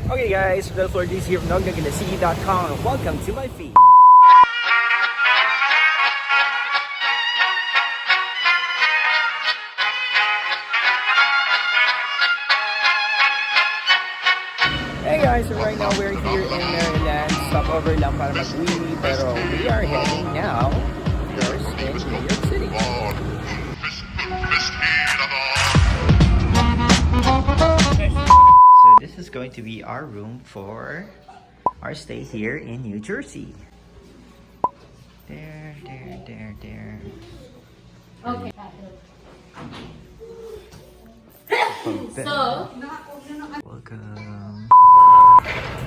Okay guys, Del Fortis here from Nognog.com and welcome to my feed. Hey guys, so right now we're here in Maryland. Stopover lang para mag-uwi, pero we are heading now first in New York City. So this is going to be our room for our stay here in New Jersey. There. Okay. So, welcome.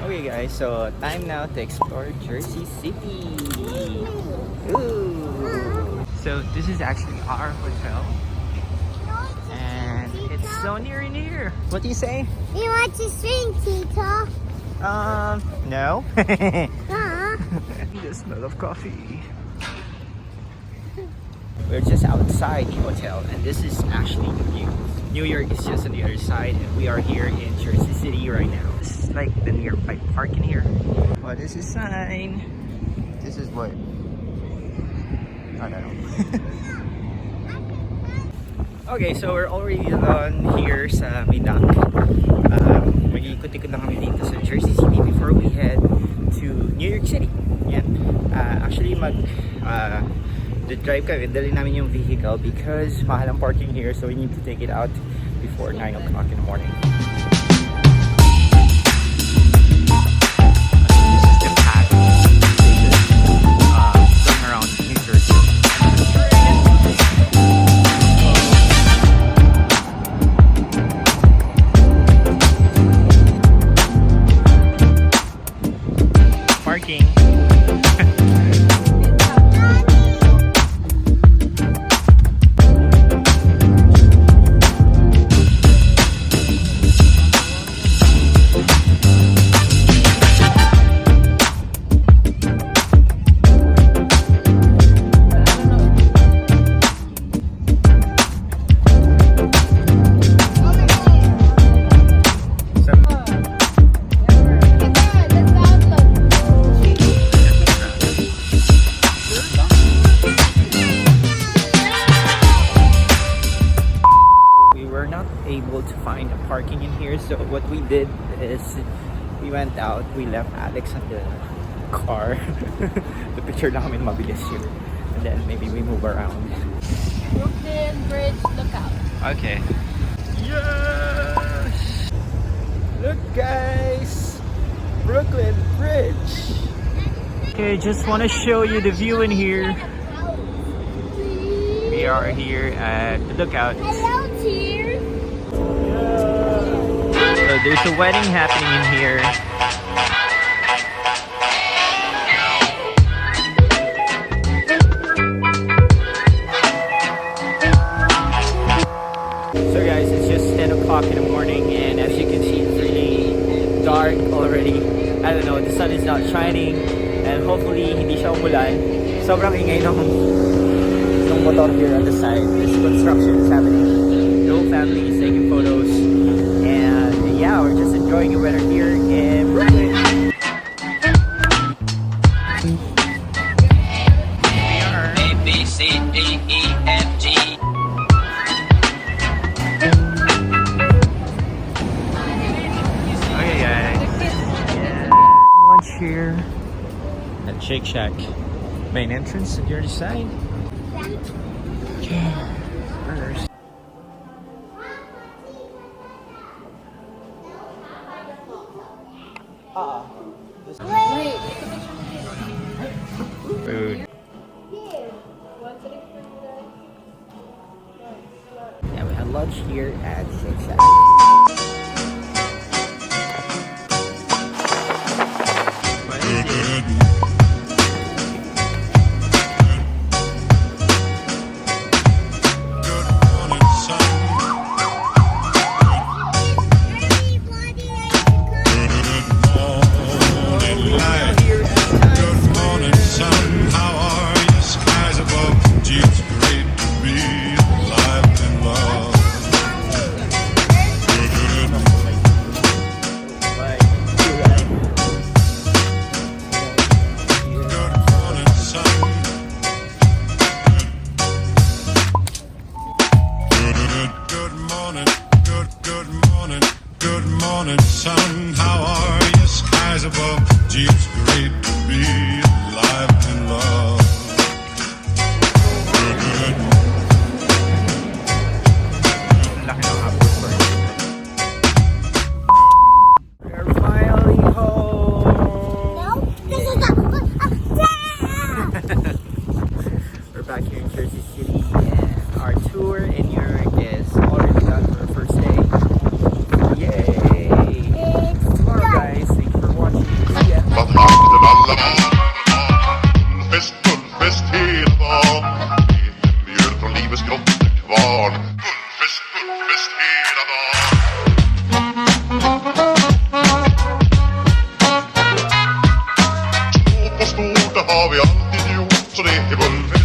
Okay guys, so time now to explore Jersey City. Ooh. So this is actually our hotel. And it's so near. What do you say? You want to swing, Tito? No. The smell of coffee. We're just outside the hotel, and this is actually New York is just on the other side, and we are here in Jersey City right now. This is like the nearby park in here. What is this sign? This is what? I don't know. Okay, so we're already on here sa Midang. Mag-ikot-ikot lang kami dito sa Jersey City before we head to New York City. Yeah. Actually, the drive kami, dali namin yung vehicle because mahal ang parking here, so we need to take it out before 9 o'clock in the morning. This is the path going around New Jersey. Parking. Able to find a parking in here, so what we did is we went out, we left Alex on the car. The picture lang kami mabilis here, and then maybe we move around. Brooklyn Bridge lookout. Okay. Yes! Look guys! Brooklyn Bridge! Okay, just want to show you the view in here. We are here at the lookout. Hello, cheers. So there's a wedding happening in here. So guys, it's just 10 o'clock in the morning, and as you can see, it's really dark already. I don't know, the sun is not shining, and hopefully hindi siya umulan. Sobrang ingay ng motor here on the side. This construction is happening. The whole family is taking photos. Yeah, we're just enjoying the weather here in Brooklyn. We are A, B, C, D, E, F, G. Okay guys, yeah. Lunch here at Shake Shack. Main entrance at the other side. Okay, first. Food. Yeah, we had lunch here at Shake Shack. What is it? sun, how are you? Skies above. Gee, it's great to be alive and love. Good. Laki ng hapon for you. We're finally home! No, this is not. We're back here in Jersey City and our tour in New York is already done for the first day. Yay! Tomorrow guys, thank you for watching. See ya! Vad makten alla Bullfest, bullfest hela dagen. Mjöl från livets grottekvarn. Bullfest, bullfest hela dagen. Stort på stort, det har vi alltid gjort. Så det är bullfest.